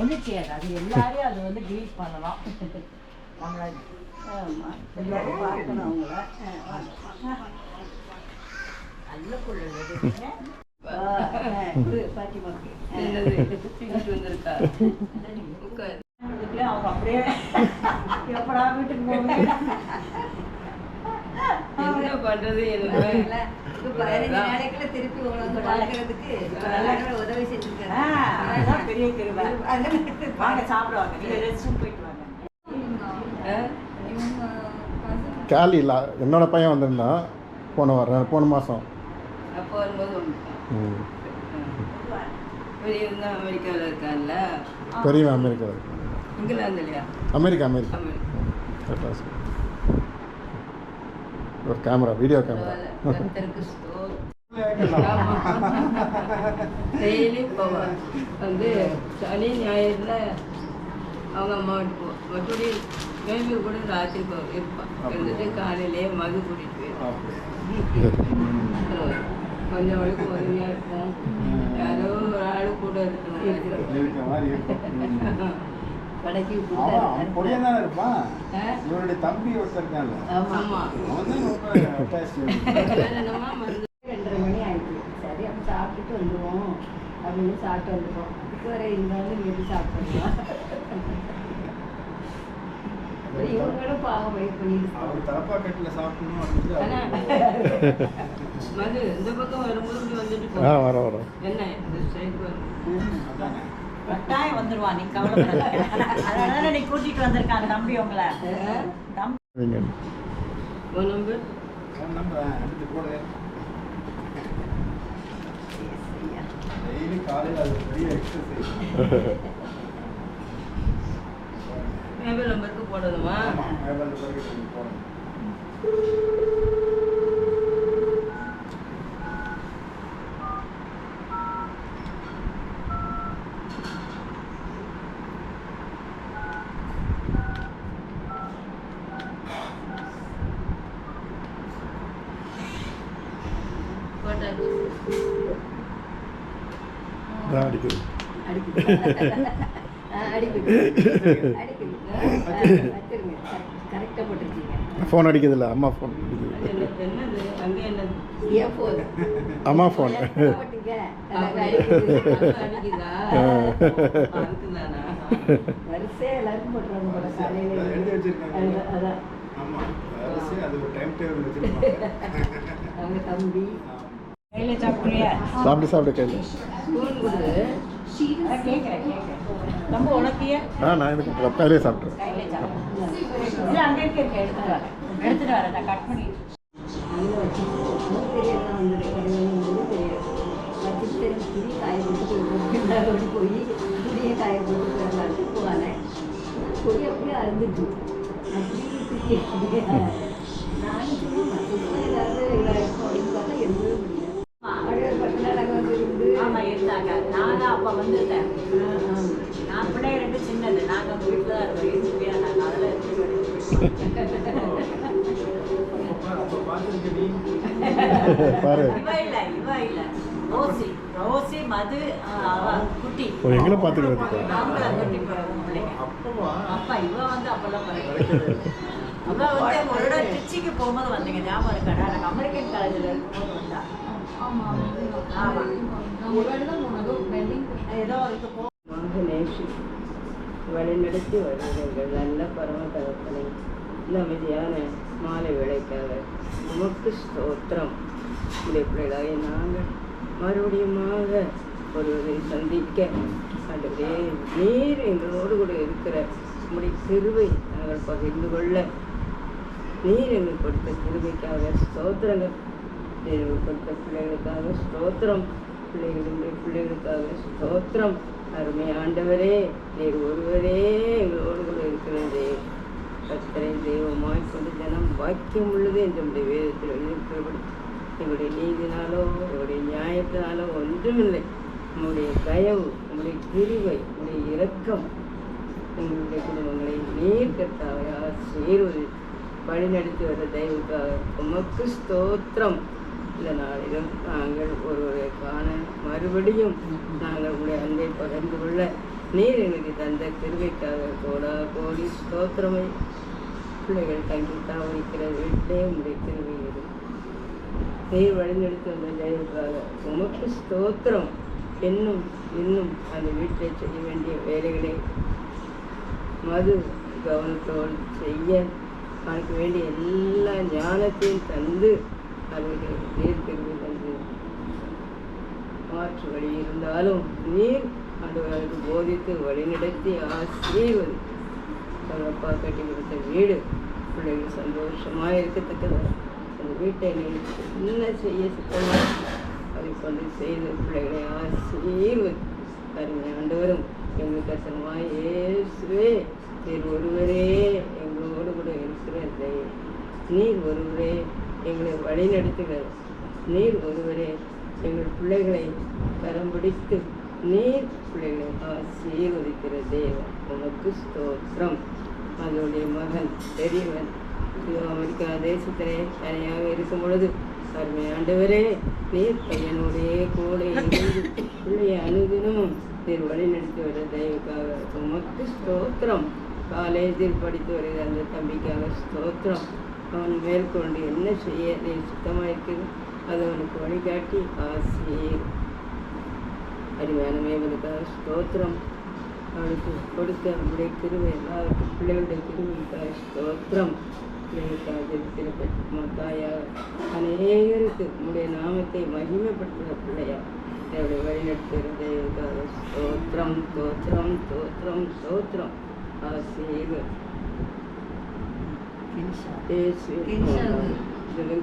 ஒன்றும் செய்யாது. அது எல்லாரையும் அது வந்து டீல் பண்ணலாம். நம்மளை எல்லாரும் பார்க்கணும். அவங்கள நல்ல பிள்ளை பாட்டிமாக்கு வந்திருக்கா. அவங்க அப்படியே எப்படா வீட்டுக்கு போங்க என்ன பண்றது திருப்பி வளர்க்கறதுக்கு உதவி செஞ்சிருக்கேன். பெரிய கிருபை. வாங்க சாப்பிடுவாங்க. நீங்க ரெஸ்ட் ரூம் போயிட்டு வாங்க. கேலி இல்லை, என்னோட பையன் வந்திருந்தான் போன மாதம். அப்போ வரும்போது பெரியவங்க அமெரிக்காவில் இருக்கான்ல. பெரியவன் அமெரிக்காவில் இருக்கான். இங்கிலாந்து இல்லையா? அமெரிக்கா. ஒரு கேமரா, வீடியோ கேமரா. டெய்லி போவான். வந்து சனி ஞாயிறுல அவங்க அம்மா வீட்டுக்கு மற்றபடி மேம்பு கூட ராத்திரி இருப்பான். இருந்துட்டு காலையிலேயே மது கூட்டிகிட்டு போயிடுவேன். கொஞ்சம் வரைக்கும் உதவியாக இருக்கும். யாரோ ஒரு ஆளு கூட இருக்கணும். கடைக்கு இருப்பான். இவருடைய தம்பி ஒருத்தர். ஆமா 2:30 மணி ஆயிடுச்சு. சரி அப்போ சாப்பிட்டுட்டு வந்துடுவோம் அப்படின்னு சாப்பிட்டு வந்துடுவோம். இப்போ வரை இருந்தாலும் வீட்டு சாப்பிட்டுருவோம். இவங்களும் பாவம் வெயிட் பண்ணிட்டு மது இந்த பக்கம் வரும்போது வந்துட்டு வரோம். என்ன இந்த சைடு கட்டாயம் வந்துடுவான். நீ கவலைப்படாத. அதனால நீ கூட்டிட்டு வந்திருக்கான் தம்பி. உங்களை தம்பி நம்பர் எடுத்து போடு. டெய்லி காலையில் அது பெரிய எக்ஸசைஸ். மொபைல் நம்பருக்கு போடணுமா? மொபைல் நம்பருக்கு போடணும். அடிக்குது. ஃபோன் அடிக்குதுல்ல, அம்மா ஃபோன் அடிக்குது. அம்மா ஃபோன். தம்பி சாப்பிட்டு கையில் ரொம்ப உனக்கிய நான் இதுக்கு கையிலே சாப்பிட்றேன். எடுத்துட்டு வரேன். நான் கட் பண்ணி காய போட்டு போய் துணியை காய போட்டு போவானேன். பொடி அப்படியே அறுந்துட்டு நானும் சும்மா ஏதாவது இதாயிருக்கும் அப்படின்னு பார்த்தா எதுவும் முடியல. ஆமா இருந்தாங்க. நானும் அப்ப வந்துட்டேன். நான் பிள்ளைய 2 சின்னது. நாங்க உங்க வீட்டுல தான் இருக்கோம். நாங்க அதில் இவ இல்ல ரோசி மது குட்டி எங்களை பார்த்துக்கிறதுக்கு குட்டி பிள்ளைங்க. அப்பா இவ வந்து அப்பெல்லாம் அவ வந்து ஒரு இடம் திருச்சிக்கு போகும்போது வந்தீங்க. ஞாபகம் இருக்காடா? நாங்கள் அமெரிக்கன் காலேஜில் இருக்கும்போது வந்தா. ஏதோ அதுக்கு வழிநடத்தி வருகிறீர்கள். நல்ல பரம தகப்பனை இந்த அமைதியான மாலை வேலைக்காக உமக்கு ஸ்தோத்திரம். இந்த பிள்ளைகளாக நாங்கள் மறுபடியுமாக ஒருவரை சந்திக்க அல்லது நீர் எங்களோடு கூட இருக்கிற உங்களுடைய கிருபை நாங்கள் பகிர்ந்து கொள்ள நீர் எங்களுக்கு கொடுத்த கிருபைக்காக ஸ்தோத்திரங்கள். நீர் கொடுத்த பிள்ளைகளுக்காக ஸ்தோத்திரம். பிள்ளைகளுக்காக ஸ்தோத்திரம். அருமை ஆண்டவரே, நீர் ஒருவரே எங்களோடு கூட இருக்கிறதே. கர்த்தரை தெய்வமாய் கொண்டு ஜனம் வாக்கியம் உள்ளது என்று நம்முடைய வேதத்தில் எழுதியிருக்கிறபடி எங்களுடைய நீதினாலோ எங்களுடைய நியாயத்தினாலோ ஒன்றுமில்லை. உங்களுடைய தயவு, உங்களுடைய கிருபை, உங்களுடைய இரக்கம் எங்களுடைய குடும்பங்களை நீர் கர்த்தாவையாக சேருவது வழிநடத்தி வர தெய்வத்துக்காக உமக்கு ஸ்தோத்திரம். இந்த நாளிலும் நாங்கள் ஒருவரை காண மறுபடியும் நாங்கள் உங்களுடைய அன்பை பகிர்ந்து கொள்ள நீர் எங்களுக்கு தந்த கிருபைக்காக கோடி ஸ்தோத்திரமை. பிள்ளைகள் தங்கி தாவரிக்கிற வீட்டிலே உங்களுடைய கிருபை இருக்கு. நீர் வழிநடத்தி வந்த தயவுக்காக உமக்கு ஸ்தோத்திரம். இன்னும் இன்னும் அந்த வீட்டில் செய்ய வேண்டிய வேலைகளை மது கவனத்தோடு செய்ய அவனுக்கு வேண்டிய எல்லா ஞானத்தையும் தந்து அவர்களுக்கு நீர் கிருபை தந்து மாற்று வழி இருந்தாலும் நீர் ஆண்டவர்களுக்கு போதித்து வழிநடத்தி ஆசீர்வதி. அப்பா கட்டி கொடுத்த வீடு பிள்ளைகள் சந்தோஷமாக இருக்கத்தக்கதாக அந்த வீட்டை நீர் என்ன செய்ய சித்தமாக அதை கொண்டு செய்து பிள்ளைகளை ஆசீர்வதி. அருமை ஆண்டவரும் எங்கள் கத்தனமாய் இயேசுவே நீர் ஒருவரே எங்களோடு கூட இருக்கிற நீர் ஒருவரே எங்களை வழிநடத்துகிறார். நீர் ஒருவரே எங்கள் பிள்ளைகளை கரம் பிடித்து நீர் பிள்ளைகளை ஆசீர்வதிக்கிற தேவன் உனக்கு ஸ்தோத்திரம். அதனுடைய மகன் பெரியவன் அமெரிக்கா தேசத்திலே தனியாக இருக்கும் பொழுது அருமை ஆண்டவரே நீர் பையனுடைய கூட இருந்து பிள்ளையை அணுகணும் நீர் வழிநடத்தி வர தயவுக்காக உமக்கு ஸ்தோத்திரம். காலேஜில் படித்து வருகிற அந்த தம்பிக்காக ஸ்தோத்திரம். அவன் மேற்கொண்டு என்ன செய்ய நீ சுத்தமாக இருக்குது அதை அவனுக்கு வழிகாட்டி ஆசீர். அருமையான மேவனுக்காக ஸ்தோத்திரம். அவனுக்கு கொடுத்த நம்முடைய கிருவை எல்லாருக்கும் பிள்ளைகளுடைய கிருவிக்காக ஸ்தோத்திரம். பிள்ளைகளுக்காக திருப்பி தாயாக அநேகருக்கு நம்முடைய நாமத்தை மகிமைப்படுத்துகிற பிள்ளையா என்னுடைய வழிநடத்துகிறதைக்காக ஸ்தோத்திரம் ஸ்தோத்திரம் ஸ்தோத்திரம் ஸ்தோத்திரம் ஆசீர்.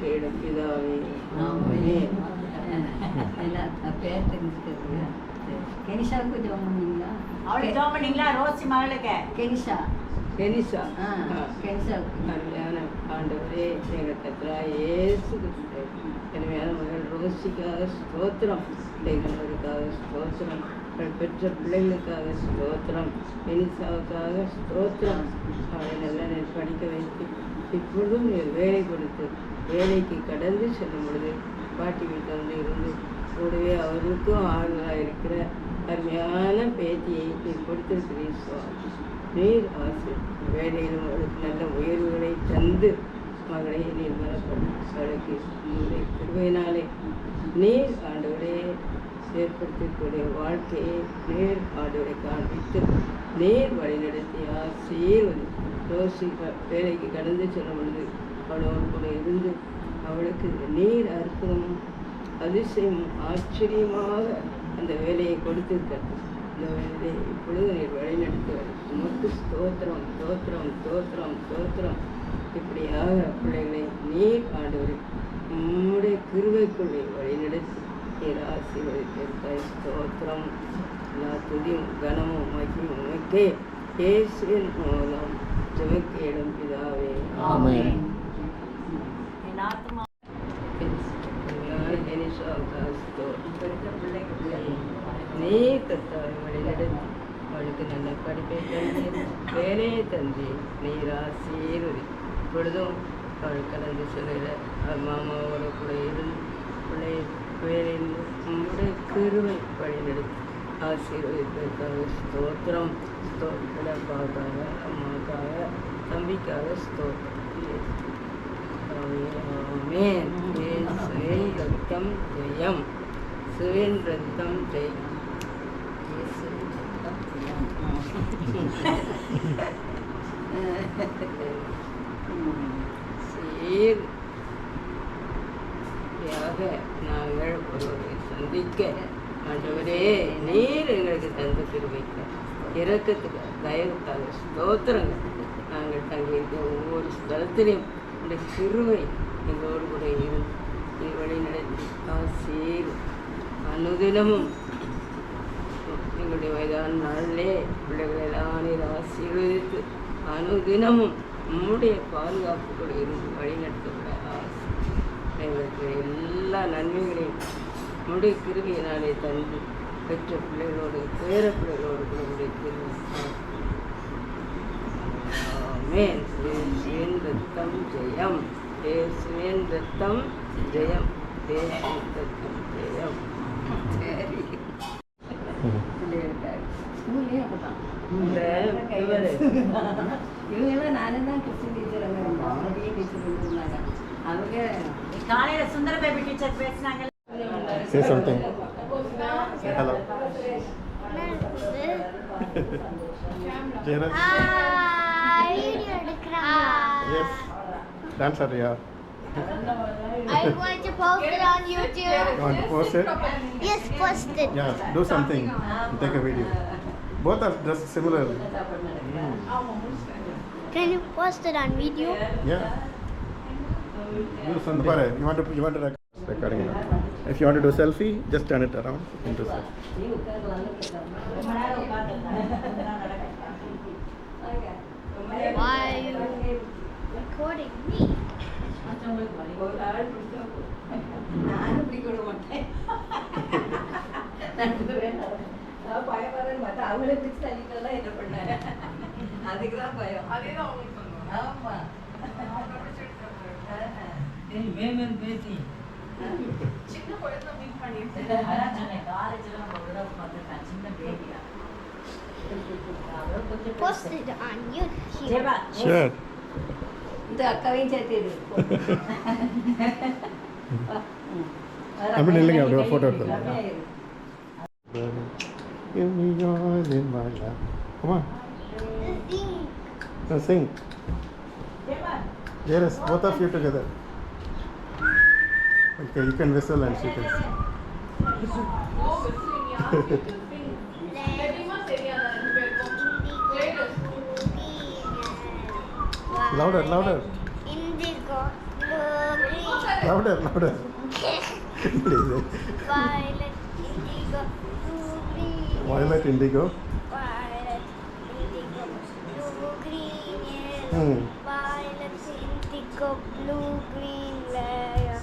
கேடும் பிதாவே பேர் தெரிஞ்சுக்கிறது. கெனிஷாவுக்கு ஜோம் பண்ணீங்களா? அவளுக்கு ஜோம் பண்ணீங்களா? ரோசி மகளுக்கு கெனிஷா கெனிஷா கெனிஷாவுக்கு அருமையான ஆண்டவரே எங்கள் கத்ரா இயேசு கிறிஸ்துவே அருமையான மகள் ரோசிக்காக ஸ்தோத்திரம். பிள்ளைகளுக்காக ஸ்தோத்திரம். பெற்ற பிள்ளைகளுக்காக ஸ்தோத்திரம். கெனிஷாவுக்காக ஸ்தோத்திரம். அவளை நல்லா படிக்க வைத்து இப்பொழுதும் வேலை கொடுத்து வேலைக்கு கடந்து செல்லும் பொழுது பாட்டி வீட்டில் வந்து இருந்து கூடவே அவருக்கும் ஆறுதலாக இருக்கிற அருமையான பேத்தியை நீர் கொடுத்திருக்கிறீர் சுவாமி. நீர் ஆசை வேலையிலும் அவளுக்கு நல்ல உயர்வுகளை தந்து மகளை நீர் மனப்படும் அவளுக்கு உங்களுடைய கிருபையினாலே நீர் ஆண்டவரே ஏற்படுத்தக்கூடிய வாழ்க்கையை நேர் ஆண்டவரை காண்பித்து நேர் வழிநடத்தி ஆசீர்வதி. ரோசி வேலைக்கு கடந்து செல்லும் பொழுது அவளோடு கூட இருந்து அவளுக்கு நீர் அற்புதமும் அதிசயமும் ஆச்சரியமாக அந்த வேலையை கொடுத்திருக்கிறது. இந்த வேலையை இப்பொழுது நீர் வழிநடத்துவார். உமக்கு ஸ்தோத்திரம் ஸ்தோத்திரம் ஸ்தோத்திரம் ஸ்தோத்திரம். இப்படியாக பிள்ளைகளை நீர் ஆண்டவர் உம்முடைய கிருபைக்குள்ளே வழிநடத்தி நீர் ஆசீர்வதித்திருக்காய். ஸ்தோத்திரம். எல்லா துதியும் கனமும் மகிமும் உமக்கே இயேசுவின் மூலம் ஜெபக்கேடும் பிதாவே ஆமென். என் ஆத்மா நீ கத்தாவை வழிநடத்தி அவளுக்கு நல்ல படிப்பை தந்து வேலையை தந்து நீர் ஆசீர்வதி. இப்பொழுதும் அவள் கலந்து செல்கிற மாமாவோட கூட இருந்து பிள்ளை வேலையில் உங்களுடைய கிருவை வழிநடத்தி ஆசீர்வதிப்பதற்காக ஸ்தோத்திரம். அப்பாவுக்காக அம்மாவுக்காக தம்பிக்காக ஸ்தோத்திரம். ஆமென். இயேசுவின் ரத்தம் ஜெயம். இயேசுவின் ரத்தம் ஜெயம். இயேசுவின் ரத்தம் ஜெயம். சீர்யாக நாங்கள் ஒருவரை சந்திக்க ஆண்டவரே நீர் எங்களுக்கு தந்து கிருபைக்க இரக்கத்துக்கு தயவுக்காக ஸ்தோத்திரங்கள். நாங்கள் தங்கியிருக்க ஒவ்வொரு ஸ்தலத்திலையும் இந்த கிருபை எங்களோடு கூட இருந்து நீர் வழி நடத்தி ஆசீர். அனுதினமும் எங்களுடைய வயதான நாளிலே பிள்ளைகளெல்லாம் நீர் ஆசீர்வதித்து அனுதினமும் நம்முடைய பாதுகாப்பு கூட இருந்து வழி நடத்தப்பட ஆசை. எங்களுக்கு எல்லா நன்மைகளையும் நம்முடைய கிருபையினாலே தந்து பெற்ற பிள்ளைகளோடு பேர பிள்ளைகளோடு கூட நம்முடைய கிருபை. ஆமென். இயேசுவின் ரத்தம் ஜெயம். இயேசுவின் ரத்தம் ஜெயம். இயேசுவின் ரத்தம் ஜெயம். சரி பிள்ளைகளுக்காக ஸ்கூல்லேயே தான் இந்த இவரு இவங்கெல்லாம் நானும் தான் கிறிஸ்டின் டீச்சர் அங்கே இருந்தோம் பெரிய டீச்சர் இருந்தாங்க அவங்க காலையில சுந்தர பேபி டீச்சர் பேசினாங்க. Say something. Say hello. Jairus? Video எடுக்கிறாங்க. Yes. Dance area. I'm going to post it on YouTube. You want to post it? Yes, post it. Yeah, do something. Take a video. Both are dressed similar. Can you post it on video? Yeah. Do something. You want to recording now. If you want to do selfie, just turn it around and do selfie. நீ உட்காரலாம்னு ரொம்ப நேரம் உட்கார்ந்து Why are you recording me? நானும் இப்படி கூட மாட்டேன் நான் பயப்படுறேன்னு பார்த்தா அவங்களே பிடிச்சி தள்ளிட்டெல்லாம் என்ன பண்ணேன் அதுக்கு தான் பயம் ஆமா மேமன் பேசி அதான் சொன்னேன், காலேஜ்ல நம்ம ஒரு தடவை பார்த்திருக்கேன், சின்ன பேபியா. அவரும் கொஞ்சம் Post it on YouTube. Jeba, Sure. இந்த அக்காவையும் சேர்த்து இது அப்படி இல்லைங்க, அப்படியே ஒரு photo எடுத்துக்கலாம். கம்மியா இரு. Give me all in my lap. Come on. Sing. Now sing. Jeba, Jairus, both of you together. Okay, you can whistle and she can sing. Louder, louder. Indigo, blue, green, Louder, louder. violet, indigo, blue, green, Violet, indigo. violet, indigo, blue, green, yellow, Hmm. violet, indigo, blue, green, yellow.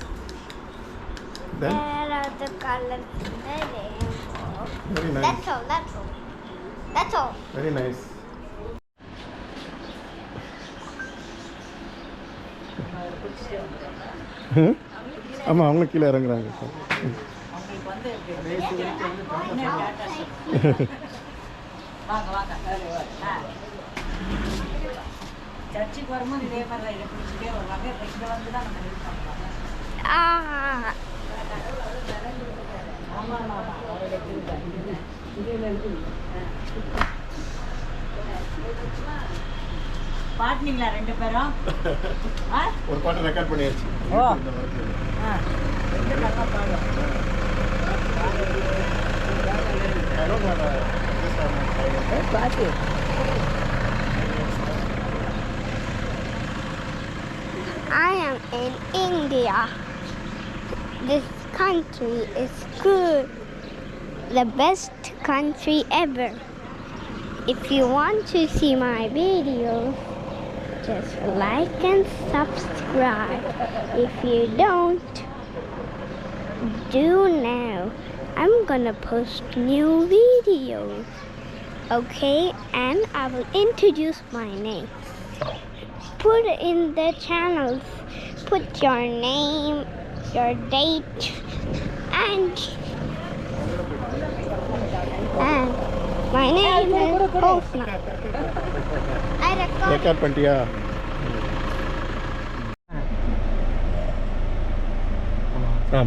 Then, There are the colors in the rainbow. very nice. That's all, that's all. That's all. Very nice. ஆமாம் அவங்களும் கீழே இறங்குறாங்க அவங்களுக்கு வந்து என்ன tata சொல்லு. வாங்க வாங்க ஆ. சர்ச்சுக்கு வரும்போது இதே மாதிரி தான் இதை பிடிச்சிட்டே வருவாங்க. இப்போ இங்கே வந்து தான் நம்ம ஹெல்ப் பண்ணுவாங்க. Ah. ஆமாம் ஆமாம் ஆமாம், அவரோட கிருபை. பாட்டுனீங்களா ரெண்டு பேரும்? ஆ ஒரு பாட்டு ரெக்கார்ட் பண்ணியாச்சு ஓ. ஆ, ரெண்டு நல்லா பாடும். பாட்டு I am in India. This country is good. The best country ever. If you want to see my videos, just like and subscribe. If you don't, do now. I'm gonna post new videos. Okay, and I will introduce my name. Put in the channels, put your name, your date, and my name is Hosna. I record. Record பண்ணிட்டியா ஆ